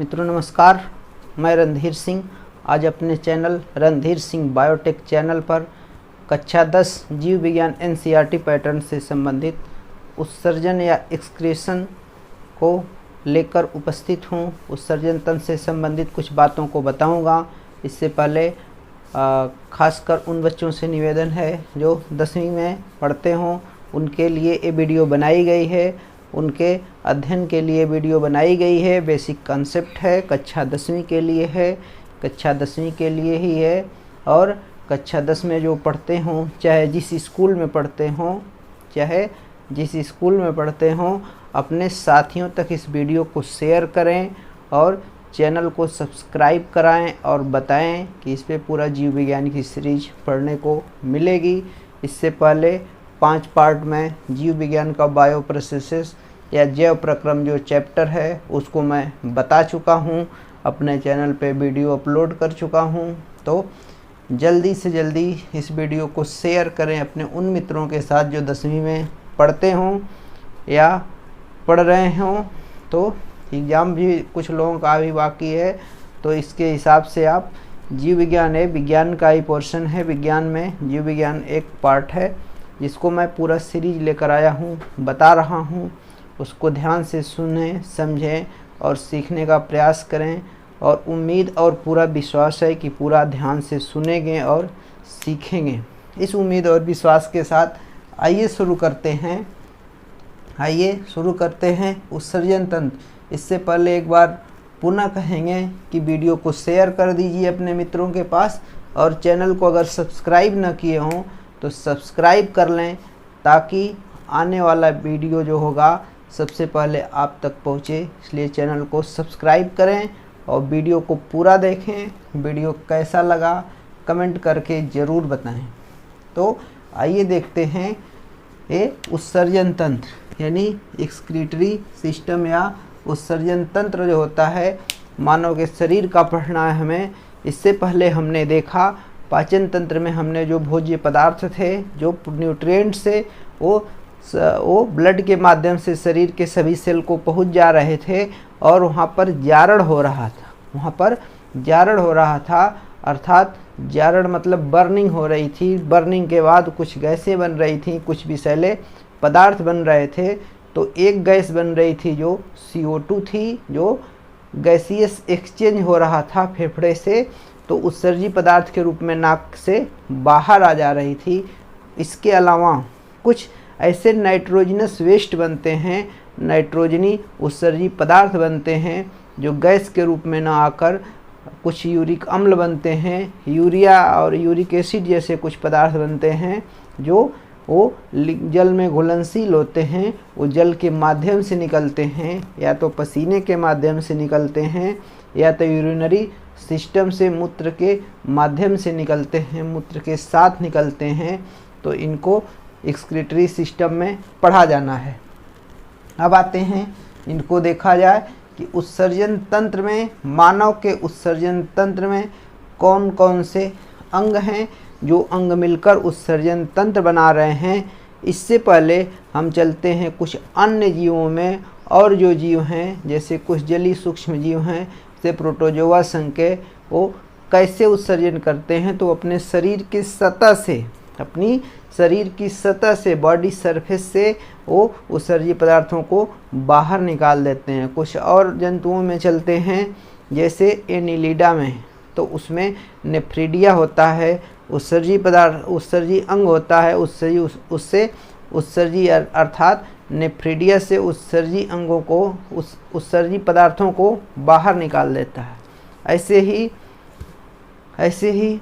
मित्रों नमस्कार, मैं रणधीर सिंह आज अपने channel Randhir Singh biotech channel पर कक्षा 10 जीव विज्ञान एनसीईआरटी पैटर्न से संबंधित उत्सर्जन या एक्सक्रीशन को लेकर उपस्थित हूँ। उत्सर्जन तंत्र से संबंधित कुछ बातों को बताऊँगा। इससे पहले खासकर उन बच्चों से निवेदन है जो 10वीं में पढ़ते हों, उनके लिए ये वीडियो बनाई गई है, उनके अध्ययन के लिए वीडियो बनाई गई है। बेसिक कॉन्सेप्ट है, कक्षा 10वीं के लिए है, कक्षा 10वीं के लिए ही है। और कक्षा 10 में जो पढ़ते हों, चाहे जिस स्कूल में पढ़ते हों, अपने साथियों तक इस वीडियो को शेयर करें और चैनल को सब्सक्राइब कराएं और बताएं कि इस पे पूरा जीव विज्ञान की सीरीज पढ़ने को मिलेगी। इससे पहले 5 पार्ट में जीव विज्ञान का बायो प्रोसेसेस या जैव प्रक्रम जो चैप्टर है उसको मैं बता चुका हूँ, अपने चैनल पे वीडियो अपलोड कर चुका हूँ। तो जल्दी से जल्दी इस वीडियो को शेयर करें अपने उन मित्रों के साथ जो 10वीं में पढ़ते हों या पढ़ रहे हों। तो एग्ज़ाम भी कुछ लोगों का अभी बाकी है, तो इसके हिसाब से आप जीव विज्ञान है, विज्ञान का ही पोर्शन है। विज्ञान में जीव विज्ञान एक पार्ट है जिसको मैं पूरा सीरीज लेकर आया हूँ, बता रहा हूँ। उसको ध्यान से सुनें, समझें और सीखने का प्रयास करें। और उम्मीद और पूरा विश्वास है कि पूरा ध्यान से सुनेंगे और सीखेंगे। इस उम्मीद और विश्वास के साथ आइए शुरू करते हैं उत्सर्जन तंत्र। इससे पहले एक बार पुनः कहेंगे कि वीडियो को शेयर कर दीजिए अपने मित्रों के पास, और चैनल को अगर सब्सक्राइब न किए हों तो सब्सक्राइब कर लें ताकि आने वाला वीडियो जो होगा सबसे पहले आप तक पहुँचे। इसलिए चैनल को सब्सक्राइब करें और वीडियो को पूरा देखें। वीडियो कैसा लगा कमेंट करके ज़रूर बताएं। तो आइए देखते हैं ये उत्सर्जन तंत्र यानी एक्सक्रीटरी सिस्टम या उत्सर्जन तंत्र जो होता है मानव के शरीर का पढ़ना है हमें। इससे पहले हमने देखा पाचन तंत्र में हमने जो भोज्य पदार्थ थे, जो न्यूट्रिएंट्स से वो ब्लड के माध्यम से शरीर के सभी सेल को पहुंच जा रहे थे और वहाँ पर जारण हो रहा था। अर्थात जारण मतलब बर्निंग हो रही थी। बर्निंग के बाद कुछ गैसें बन रही थी, कुछ विषैले पदार्थ बन रहे थे। तो एक गैस बन रही थी जो CO2 थी, जो गैसियस एक्सचेंज हो रहा था फेफड़े से, तो उत्सर्जी पदार्थ के रूप में नाक से बाहर आ जा रही थी। इसके अलावा कुछ ऐसे नाइट्रोजनस वेस्ट बनते हैं, नाइट्रोजनी उत्सर्जी पदार्थ बनते हैं जो गैस के रूप में ना आकर कुछ यूरिक अम्ल बनते हैं, यूरिया और यूरिक एसिड जैसे कुछ पदार्थ बनते हैं जो वो जल में घुलनशील होते हैं। वो जल के माध्यम से निकलते हैं, या तो पसीने के माध्यम से निकलते हैं या तो यूरिनरी सिस्टम से मूत्र के माध्यम से निकलते हैं, मूत्र के साथ निकलते हैं। तो इनको एक्सक्रीटरी सिस्टम में पढ़ा जाना है। अब आते हैं, इनको देखा जाए कि उत्सर्जन तंत्र में, मानव के उत्सर्जन तंत्र में कौन कौन से अंग हैं जो अंग मिलकर उत्सर्जन तंत्र बना रहे हैं। इससे पहले हम चलते हैं कुछ अन्य जीवों में, और जो जीव हैं जैसे कुछ जलीय सूक्ष्म जीव हैं जैसे प्रोटोजोआ संघ के, वो कैसे उत्सर्जन करते हैं। तो अपने शरीर की सतह से, अपनी शरीर की सतह से, बॉडी सरफेस से वो उत्सर्जी पदार्थों को बाहर निकाल देते हैं। कुछ और जंतुओं में चलते हैं जैसे एनिलिडा में, तो उसमें नेफ्रिडिया होता है, उत्सर्जी पदार्थ, उत्सर्जी अंग होता है। उससे उत्सर्जी अर्थात नेफ्रिडिया से उत्सर्जी अंगों को, उत्सर्जी पदार्थों को बाहर निकाल देता है। ऐसे ही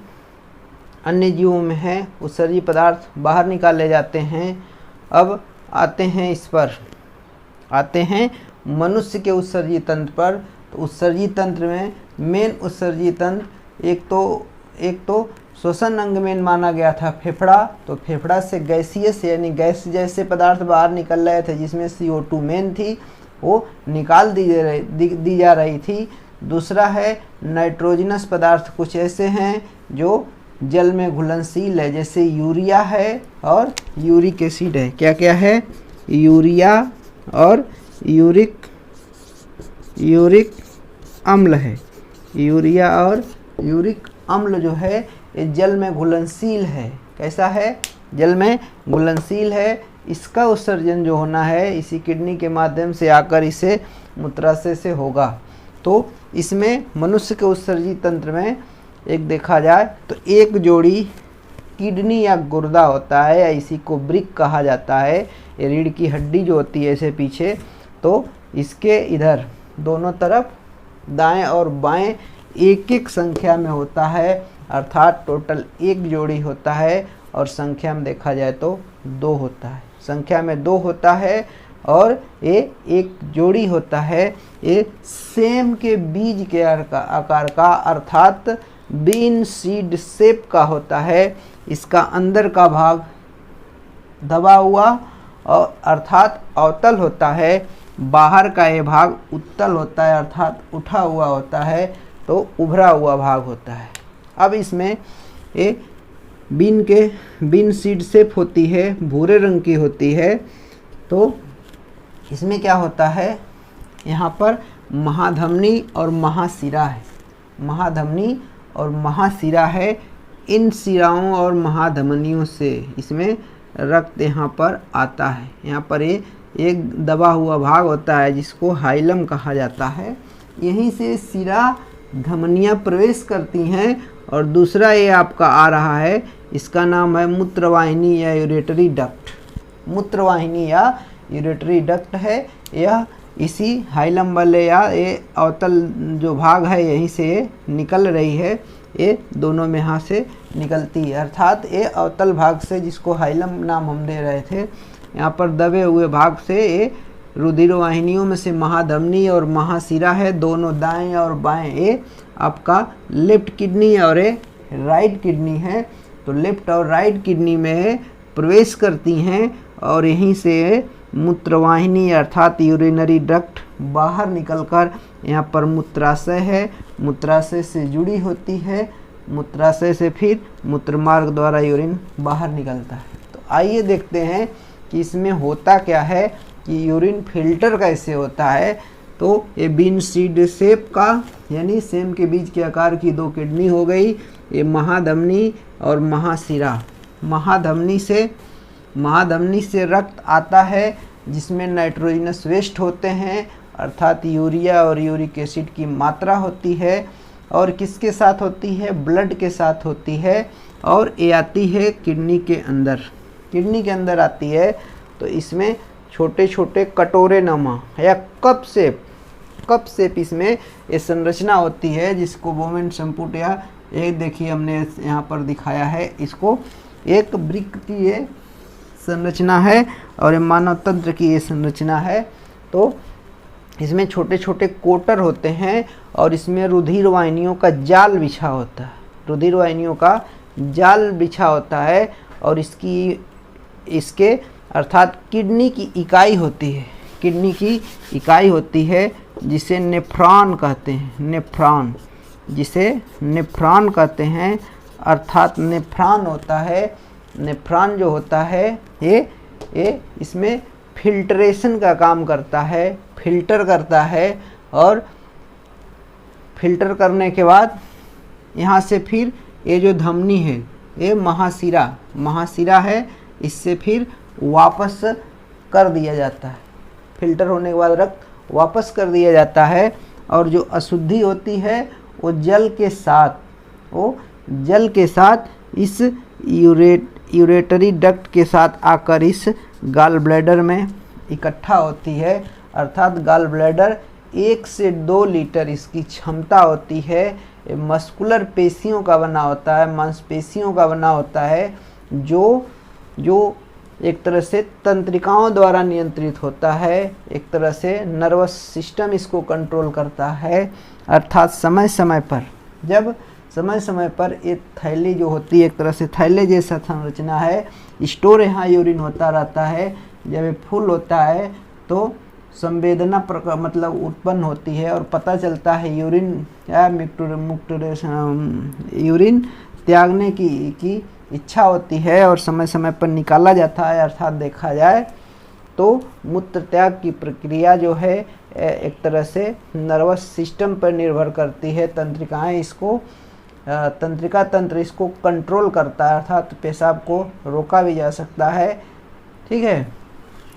अन्य जीवों में है, उत्सर्जी पदार्थ बाहर निकाले जाते हैं। अब आते हैं मनुष्य के उत्सर्जी तंत्र पर। तो उत्सर्जी तंत्र में मेन उत्सर्जी तंत्र एक तो श्वसन अंग में माना गया था फेफड़ा। तो फेफड़ा से गैसियस यानी गैस जैसे पदार्थ बाहर निकल रहे थे जिसमें CO2 मेन थी, वो निकाल दी जा रही थी। दूसरा है नाइट्रोजनस पदार्थ, कुछ ऐसे हैं जो जल में घुलनशील है जैसे यूरिया है और यूरिक एसिड है। क्या क्या है? यूरिया और यूरिक अम्ल है। यूरिया और यूरिक अम्ल जो है ये जल में घुलनशील है। कैसा है? जल में घुलनशील है। इसका उत्सर्जन जो होना है इसी किडनी के माध्यम से आकर इसे मूत्राशय से होगा। तो इसमें मनुष्य के उत्सर्जित तंत्र में एक देखा जाए तो एक जोड़ी किडनी या गुर्दा होता है, या इसी को वृक्क कहा जाता है। ये रीढ़ की हड्डी जो होती है ऐसे पीछे, तो इसके इधर दोनों तरफ दाएं और बाएं एक एक संख्या में होता है, अर्थात टोटल एक जोड़ी होता है और संख्या में देखा जाए तो 2 होता है। संख्या में 2 होता है और ये एक जोड़ी होता है। ये सेम के बीज के आकार का अर्थात बीन सीड शेप का होता है। इसका अंदर का भाग दबा हुआ और अर्थात अवतल होता है, बाहर का ये भाग उत्तल होता है अर्थात उठा हुआ होता है, तो उभरा हुआ भाग होता है। अब इसमें ये बीन सीड शेप होती है, भूरे रंग की होती है। तो इसमें क्या होता है, यहाँ पर महाधमनी और महाशिरा है। महाधमनी और महाशिरा है। इन शिराओं और महाधमनियों से इसमें रक्त यहाँ पर आता है। यहाँ पर ये एक दबा हुआ भाग होता है जिसको हाइलम कहा जाता है। यहीं से शिरा धमनियाँ प्रवेश करती हैं। और दूसरा ये आपका आ रहा है, इसका नाम है मूत्रवाहिनी या यूरेटरी डक्ट। मूत्रवाहिनी या यूरेटरी डक्ट है। यह इसी हाइलम वाले या ये अवतल जो भाग है यहीं से ये निकल रही है। ये दोनों में यहाँ से निकलती है, अर्थात ये अवतल भाग से, जिसको हाइलम नाम हम दे रहे थे, यहाँ पर दबे हुए भाग से ये रुधिर वाहिनियों में से महाधमनी और महाशिरा है। दोनों दाएं और बाएं ये आपका लेफ्ट किडनी और ये राइट किडनी है। तो लेफ्ट और राइट किडनी में प्रवेश करती हैं और यहीं से मूत्रवाहिनी अर्थात यूरिनरी डक्ट बाहर निकलकर यहाँ पर मूत्राशय है, मूत्राशय से जुड़ी होती है। मूत्राशय से फिर मूत्रमार्ग द्वारा यूरिन बाहर निकलता है। तो आइए देखते हैं कि इसमें होता क्या है, कि यूरिन फिल्टर कैसे होता है। तो ये बीन सीड शेप का यानी सेम के बीज के आकार की 2 किडनी हो गई। ये महाधमनी और महाशिरा। महाधमनी से रक्त आता है जिसमें नाइट्रोजनस वेस्ट होते हैं, अर्थात यूरिया और यूरिक एसिड की मात्रा होती है। और किसके साथ होती है? ब्लड के साथ होती है। और ये आती है किडनी के अंदर। किडनी के अंदर आती है तो इसमें छोटे छोटे कटोरे नमा या कप शेप इसमें ये संरचना होती है, जिसको बोवेन संपुट या एक देखिए हमने यहाँ पर दिखाया है, इसको एक वृक्क की ये संरचना है और ये मानव तंत्र की ये संरचना है। तो इसमें छोटे छोटे कोटर होते हैं और इसमें रुधिर वाहिनियों का जाल बिछा होता है। रुधिर वाहिनियों का जाल बिछा होता है और इसके अर्थात किडनी की इकाई होती है। किडनी की इकाई होती है जिसे नेफ्रॉन कहते हैं। नेफ्रॉन, जिसे नेफ्रॉन कहते हैं, अर्थात नेफ्रॉन होता है। नेफ्रॉन जो होता है ये इसमें फिल्ट्रेशन का काम करता है, फिल्टर करता है। और फिल्टर करने के बाद यहाँ से फिर ये जो धमनी है ये महाशिरा है, इससे फिर वापस कर दिया जाता है। फिल्टर होने के बाद रक्त वापस कर दिया जाता है। और जो अशुद्धि होती है वो जल के साथ इस यूरेटरी डक्ट के साथ आकर इस गॉल ब्लैडर में इकट्ठा होती है। अर्थात गॉल ब्लैडर 1 से 2 लीटर इसकी क्षमता होती है। मस्कुलर पेशियों का बना होता है, मांसपेशियों का बना होता है, जो एक तरह से तंत्रिकाओं द्वारा नियंत्रित होता है। एक तरह से नर्वस सिस्टम इसको कंट्रोल करता है। अर्थात समय समय पर ये थैली जो होती है, एक तरह से थैले जैसा संरचना है, स्टोर यहाँ यूरिन होता रहता है। जब ये फुल होता है तो संवेदना मतलब उत्पन्न होती है और पता चलता है यूरिन या यूरिन त्यागने की इच्छा होती है और समय समय पर निकाला जाता है। अर्थात देखा जाए तो मूत्र त्याग की प्रक्रिया जो है एक तरह से नर्वस सिस्टम पर निर्भर करती है। तंत्रिका तंत्र इसको कंट्रोल करता है, अर्थात पेशाब को रोका भी जा सकता है। ठीक है,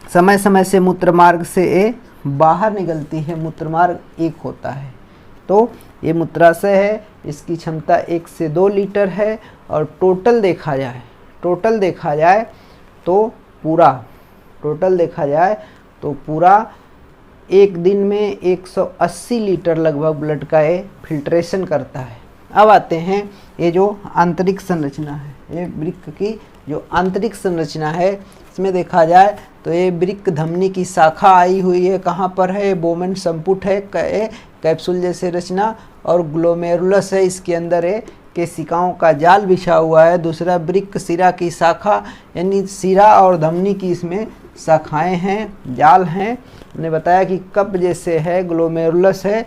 समय समय से मूत्र मार्ग से ये बाहर निकलती है, मूत्र मार्ग एक होता है। तो ये मूत्राशय है, इसकी क्षमता 1 से 2 लीटर है। और टोटल देखा जाए तो पूरा एक दिन में 180 लीटर लगभग ब्लड का ये फिल्ट्रेशन करता है। अब आते हैं ये जो आंतरिक संरचना है, ये वृक्क की जो आंतरिक संरचना है, इसमें देखा जाए तो ये वृक्क धमनी की शाखा आई हुई है। कहाँ पर है? बोमेन संपुट है, कैप्सूल जैसे रचना, और ग्लोमेरुलस है, इसके अंदर है केशिकाओं का जाल बिछा हुआ है। दूसरा वृक्क शिरा की शाखा, यानी शिरा और धमनी की इसमें शाखाएं हैं, जाल हैं। हमने बताया कि कप जैसे है, ग्लोमेरुलस है,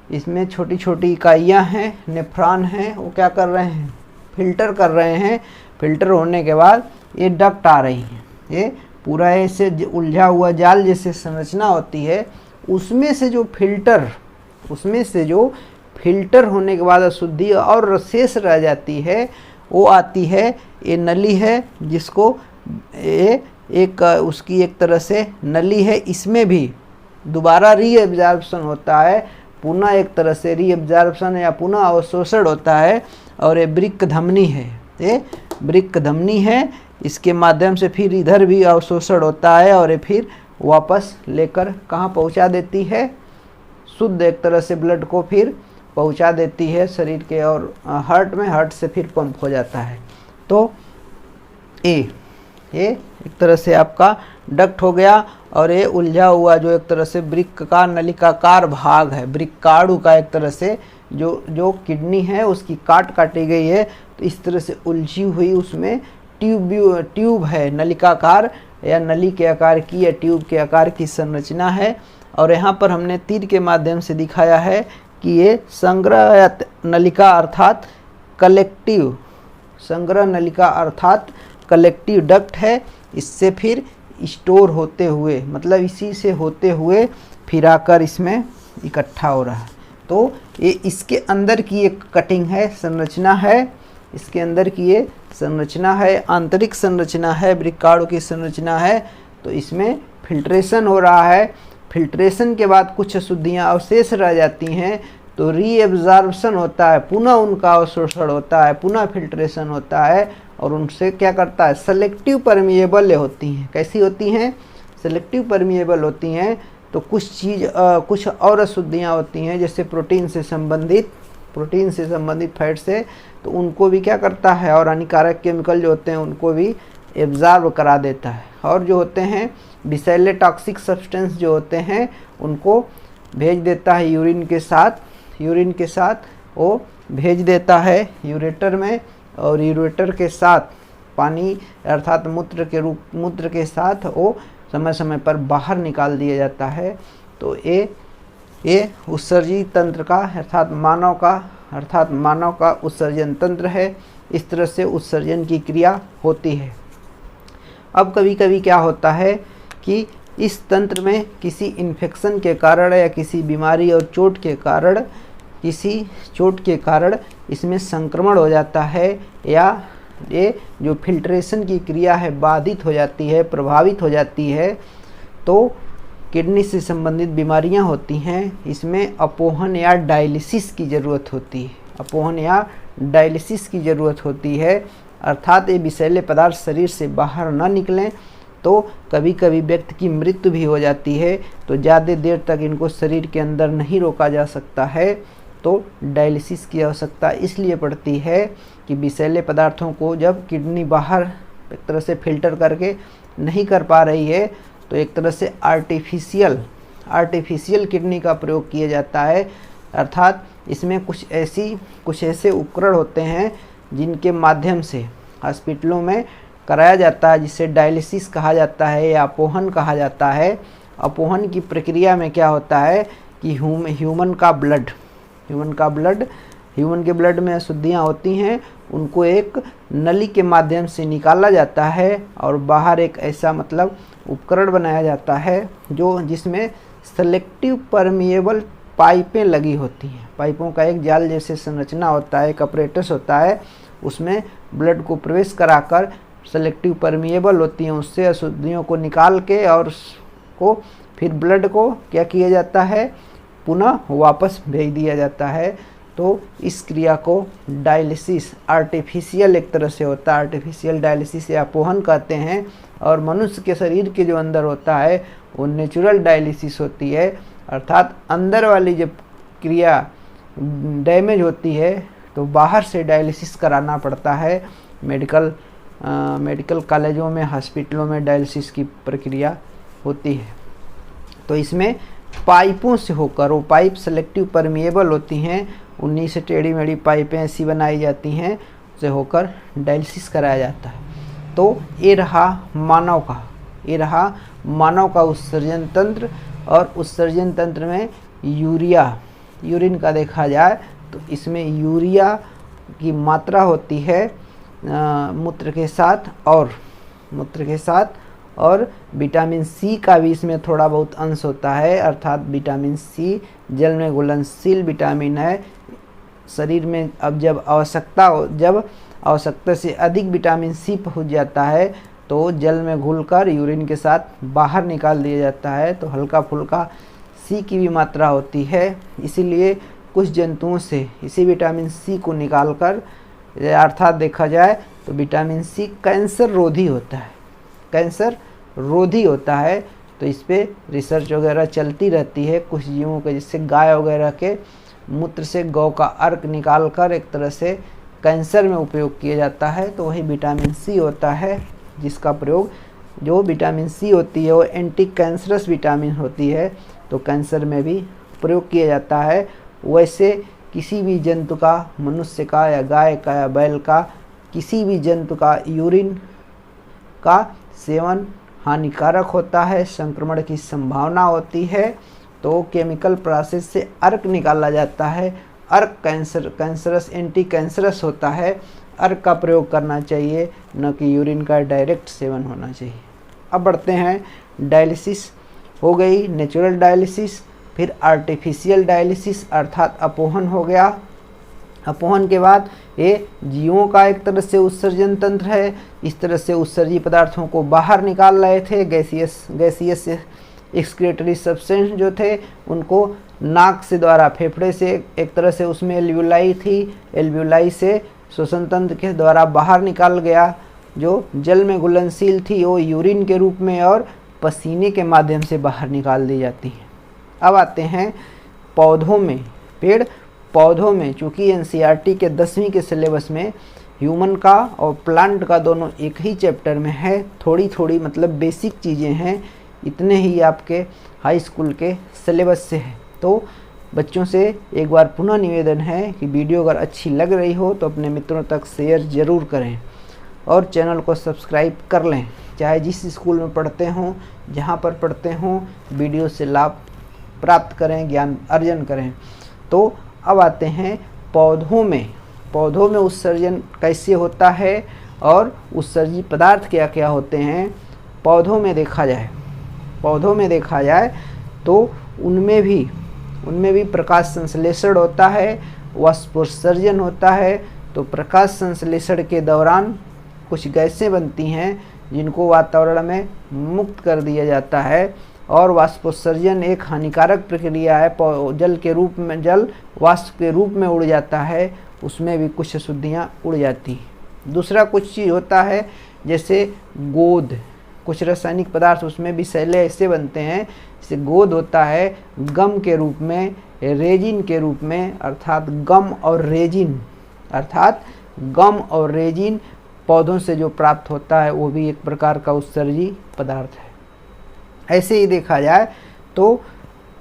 इसमें छोटी छोटी इकाइयाँ हैं, नेफ्रॉन हैं, वो क्या कर रहे हैं? फिल्टर कर रहे हैं। फिल्टर होने के बाद ये डक्ट आ रही हैं, ये पूरा ऐसे उलझा हुआ जाल जैसे संरचना होती है, उसमें से जो फिल्टर होने के बाद अशुद्धि और शेष रह जाती है, वो आती है, ये नली है, जिसको उसकी एक तरह से नली है। इसमें भी दोबारा रीअब्जॉर्प्शन होता है, पुनः एक तरह से रीअब्जॉर्प्शन या पुनः अवशोषण होता है। और ये वृक्क धमनी है, इसके माध्यम से फिर इधर भी अवशोषण होता है और ये फिर वापस लेकर कहाँ पहुँचा देती है? शुद्ध एक तरह से ब्लड को फिर पहुँचा देती है शरीर के और हार्ट से फिर पंप हो जाता है। तो ये एक तरह से आपका डक्ट हो गया। और ये उलझा हुआ जो एक तरह से वृक्क का नलिकाकार भाग है, वृक्काणु का एक तरह से जो किडनी है उसकी काटी गई है, तो इस तरह से उलझी हुई उसमें ट्यूब है, नलिकाकार या नली के आकार की या ट्यूब के आकार की संरचना है। और यहाँ पर हमने तीर के माध्यम से दिखाया है कि ये संग्रह नलिका अर्थात कलेक्टिव डक्ट है। इससे फिर स्टोर होते हुए, मतलब इसी से होते हुए फिर आकर इसमें इकट्ठा हो रहा है। तो ये इसके अंदर की एक कटिंग है, संरचना है, इसके अंदर की ये संरचना है, आंतरिक संरचना है, वृक्काणु की संरचना है। तो इसमें फिल्ट्रेशन हो रहा है। फिल्ट्रेशन के बाद कुछ अशुद्धियाँ अवशेष रह जाती हैं, तो रीएब्जॉर्प्शन होता है, पुनः उनका अवशोषण होता है, पुनः फिल्ट्रेशन होता है और उनसे क्या करता है? सेलेक्टिव परमिएबल होती हैं। कैसी होती हैं? सेलेक्टिव परमिएबल होती हैं। तो कुछ और अशुद्धियाँ होती हैं, जैसे प्रोटीन से संबंधित फैट से, तो उनको भी क्या करता है? और हानिकारक केमिकल जो होते हैं उनको भी एब्जॉर्ब करा देता है। और जो होते हैं विषैले टॉक्सिक सब्सटेंस जो होते हैं उनको भेज देता है यूरिन के साथ वो भेज देता है यूरेटर में, और यूरेटर के साथ पानी अर्थात मूत्र के साथ वो समय समय पर बाहर निकाल दिया जाता है। तो ये उत्सर्जी तंत्र का अर्थात मानव का उत्सर्जन तंत्र है। इस तरह से उत्सर्जन की क्रिया होती है। अब कभी कभी क्या होता है कि इस तंत्र में किसी इन्फेक्शन के कारण या किसी बीमारी और चोट के कारण इसमें संक्रमण हो जाता है, या ये जो फिल्ट्रेशन की क्रिया है बाधित हो जाती है, प्रभावित हो जाती है। तो किडनी से संबंधित बीमारियां होती हैं, इसमें अपोहन या डायलिसिस की ज़रूरत होती है। अर्थात ये विषैले पदार्थ शरीर से बाहर न निकलें, तो कभी कभी व्यक्ति की मृत्यु भी हो जाती है। तो ज़्यादा देर तक इनको शरीर के अंदर नहीं रोका जा सकता है, तो डायलिसिस की आवश्यकता इसलिए पड़ती है कि विषैले पदार्थों को जब किडनी बाहर एक तरह से फिल्टर करके नहीं कर पा रही है, तो एक तरह से आर्टिफिशियल किडनी का प्रयोग किया जाता है। अर्थात इसमें कुछ ऐसे उपकरण होते हैं जिनके माध्यम से हॉस्पिटलों में कराया जाता है, जिसे डायलिसिस कहा जाता है या अपोहन कहा जाता है। अपोहन की प्रक्रिया में क्या होता है कि ह्यूमन के ब्लड में अशुद्धियाँ होती हैं, उनको एक नली के माध्यम से निकाला जाता है और बाहर एक ऐसा मतलब उपकरण बनाया जाता है जो जिसमें सेलेक्टिव परमिएबल पाइपें लगी होती हैं। पाइपों का एक जाल जैसे संरचना होता है, एक अपरेटस होता है, उसमें ब्लड को प्रवेश कराकर सेलेक्टिव परमिएबल होती हैं, उससे अशुद्धियों को निकाल के और उसको फिर ब्लड को क्या किया जाता है, पुनः वापस भेज दिया जाता है। तो इस क्रिया को डायलिसिस आर्टिफिशियल एक तरह से होता है, आर्टिफिशियल डायलिसिस या अपोहन कहते हैं। और मनुष्य के शरीर के जो अंदर होता है वो नेचुरल डायलिसिस होती है, अर्थात अंदर वाली जब क्रिया डैमेज होती है तो बाहर से डायलिसिस कराना पड़ता है। मेडिकल कॉलेजों में, हॉस्पिटलों में डायलिसिस की प्रक्रिया होती है। तो इसमें पाइपों से होकर, वो पाइप सेलेक्टिव परमिएबल होती हैं, 19 से टेढ़ी मेढ़ी पाइपें ऐसी बनाई जाती हैं, से होकर डायलिसिस कराया जाता है। तो ये रहा मानव का उत्सर्जन तंत्र। और उत्सर्जन तंत्र में यूरिन का देखा जाए तो इसमें यूरिया की मात्रा होती है मूत्र के साथ, और विटामिन सी का भी इसमें थोड़ा बहुत अंश होता है, अर्थात विटामिन सी जल में घुलनशील विटामिन है। शरीर में अब जब आवश्यकता से अधिक विटामिन सी पहुंच जाता है तो जल में घुलकर यूरिन के साथ बाहर निकाल दिया जाता है। तो हल्का फुल्का सी की भी मात्रा होती है, इसीलिए कुछ जंतुओं से इसी विटामिन सी को निकालकर, अर्थात देखा जाए तो विटामिन सी कैंसर रोधी होता है। तो इस पर रिसर्च वगैरह चलती रहती है। कुछ जीवों के, जिससे गाय वगैरह के मूत्र से गौ का अर्क निकालकर एक तरह से कैंसर में उपयोग किया जाता है। तो वही विटामिन सी होता है, जिसका प्रयोग, जो विटामिन सी होती है वो एंटी कैंसरस विटामिन होती है, तो कैंसर में भी प्रयोग किया जाता है। वैसे किसी भी जंतु का, मनुष्य का या गाय का या बैल का, किसी भी जंतु का यूरिन का सेवन हानिकारक होता है, संक्रमण की संभावना होती है। तो केमिकल प्रोसेस से अर्क निकाला जाता है। अर्क कैंसरस, एंटी कैंसरस होता है। अर्क का प्रयोग करना चाहिए, न कि यूरिन का डायरेक्ट सेवन होना चाहिए। अब बढ़ते हैं, डायलिसिस हो गई, नेचुरल डायलिसिस, फिर आर्टिफिशियल डायलिसिस अर्थात अपोहन हो गया। अपोहन के बाद ये जीवों का एक तरह से उत्सर्जन तंत्र है। इस तरह से उत्सर्जी पदार्थों को बाहर निकाल रहे थे। गैसियस एक्सक्रीटरी सब्सटेंस जो थे उनको नाक से द्वारा, फेफड़े से एक तरह से उसमें एल्वियोलाई थी, एल्वियोलाई से श्वसन तंत्र के द्वारा बाहर निकाल गया। जो जल में घुलनशील थी वो यूरिन के रूप में और पसीने के माध्यम से बाहर निकाल दी जाती है। अब आते हैं पौधों में, पेड़ पौधों में। चूँकि एनसीईआरटी के 10वीं के सिलेबस में ह्यूमन का और प्लांट का दोनों एक ही चैप्टर में है, थोड़ी थोड़ी मतलब बेसिक चीज़ें हैं, इतने ही आपके हाई स्कूल के सिलेबस से है। तो बच्चों से एक बार पुनः निवेदन है कि वीडियो अगर अच्छी लग रही हो तो अपने मित्रों तक शेयर ज़रूर करें और चैनल को सब्सक्राइब कर लें। चाहे जिस स्कूल में पढ़ते हों, जहाँ पर पढ़ते हों, वीडियो से लाभ प्राप्त करें, ज्ञान अर्जन करें। तो अब आते हैं पौधों में उत्सर्जन कैसे होता है और उत्सर्जी पदार्थ क्या क्या होते हैं। पौधों में देखा जाए तो उनमें भी प्रकाश संश्लेषण होता है, वाष्पोत्सर्जन होता है। तो प्रकाश संश्लेषण के दौरान कुछ गैसें बनती हैं जिनको वातावरण में मुक्त कर दिया जाता है, और वाष्पोत्सर्जन एक हानिकारक प्रक्रिया है। जल वाष्प के रूप में उड़ जाता है, उसमें भी कुछ अशुद्धियाँ उड़ जाती हैं। दूसरा कुछ चीज़ होता है जैसे गोंद, कुछ रासायनिक पदार्थ उसमें भी शैले ऐसे बनते हैं, जैसे गोंद होता है गम के रूप में, रेजिन के रूप में, अर्थात गम और रेजिन पौधों से जो प्राप्त होता है वो भी एक प्रकार का उत्सर्जी पदार्थ है। ऐसे ही देखा जाए तो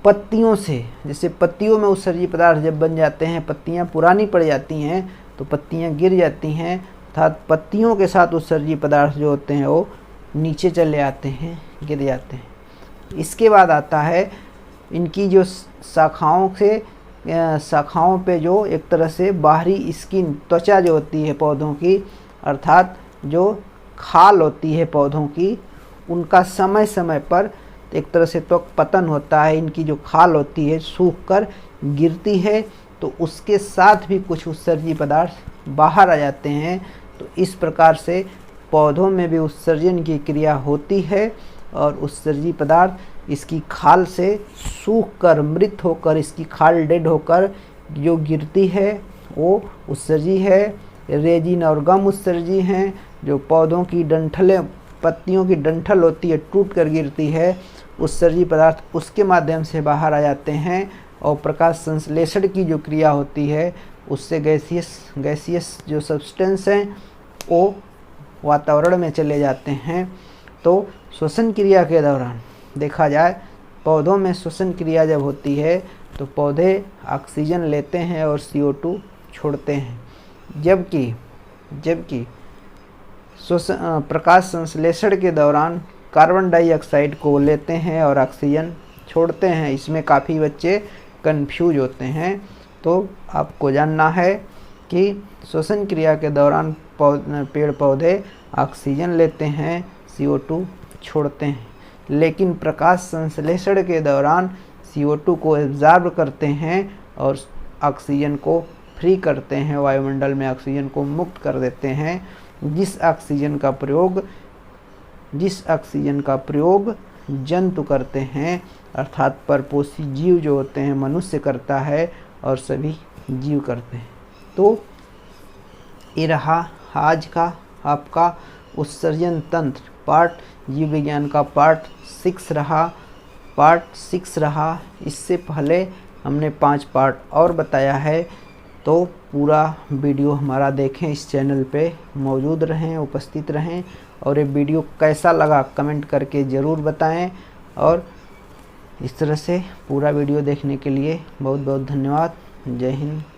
पत्तियों से, जैसे पत्तियों में उत्सर्जी पदार्थ जब बन जाते हैं, पत्तियां पुरानी पड़ जाती हैं तो पत्तियां गिर जाती हैं, अर्थात पत्तियों के साथ उत्सर्जी पदार्थ जो होते हैं वो नीचे चले आते हैं, गिर जाते हैं। इसके बाद आता है इनकी जो शाखाओं पे जो एक तरह से बाहरी स्किन, त्वचा जो होती है पौधों की, अर्थात जो खाल होती है पौधों की, उनका समय समय पर एक तरह से त्वक पतन होता है, इनकी जो खाल होती है सूख कर गिरती है, तो उसके साथ भी कुछ उत्सर्जी पदार्थ बाहर आ जाते हैं। तो इस प्रकार से पौधों में भी उत्सर्जन की क्रिया होती है और उत्सर्जी पदार्थ इसकी खाल से सूख कर मृत होकर, इसकी खाल डेड होकर जो गिरती है वो उत्सर्जी है। रेजिन और गम उत्सर्जी हैं। जो पौधों की डंठलें, पत्तियों की डंठल होती है, टूट कर गिरती है, उत्सर्जी पदार्थ उसके माध्यम से बाहर आ जाते हैं। और प्रकाश संश्लेषण की जो क्रिया होती है उससे गैसियस जो सब्सटेंस हैं वो वातावरण में चले जाते हैं। तो श्वसन क्रिया के दौरान देखा जाए, पौधों में श्वसन क्रिया जब होती है तो पौधे ऑक्सीजन लेते हैं और CO2 छोड़ते हैं, जबकि प्रकाश संश्लेषण के दौरान कार्बन डाइऑक्साइड को लेते हैं और ऑक्सीजन छोड़ते हैं। इसमें काफ़ी बच्चे कंफ्यूज होते हैं। तो आपको जानना है कि श्वसन क्रिया के दौरान पेड़ पौधे ऑक्सीजन लेते हैं, CO2 छोड़ते हैं, लेकिन प्रकाश संश्लेषण के दौरान CO2 को एब्जॉर्ब करते हैं और ऑक्सीजन को फ्री करते हैं, वायुमंडल में ऑक्सीजन को मुक्त कर देते हैं। जिस ऑक्सीजन का प्रयोग जंतु करते हैं, अर्थात परपोषी जीव जो होते हैं, मनुष्य करता है और सभी जीव करते हैं। तो ये रहा आज का आपका उत्सर्जन तंत्र पार्ट, जीव विज्ञान का पार्ट 6 रहा। इससे पहले हमने 5 पार्ट और बताया है। तो पूरा वीडियो हमारा देखें, इस चैनल पे मौजूद रहें, उपस्थित रहें। और ये वीडियो कैसा लगा कमेंट करके ज़रूर बताएं। और इस तरह से पूरा वीडियो देखने के लिए बहुत बहुत धन्यवाद। जय हिंद।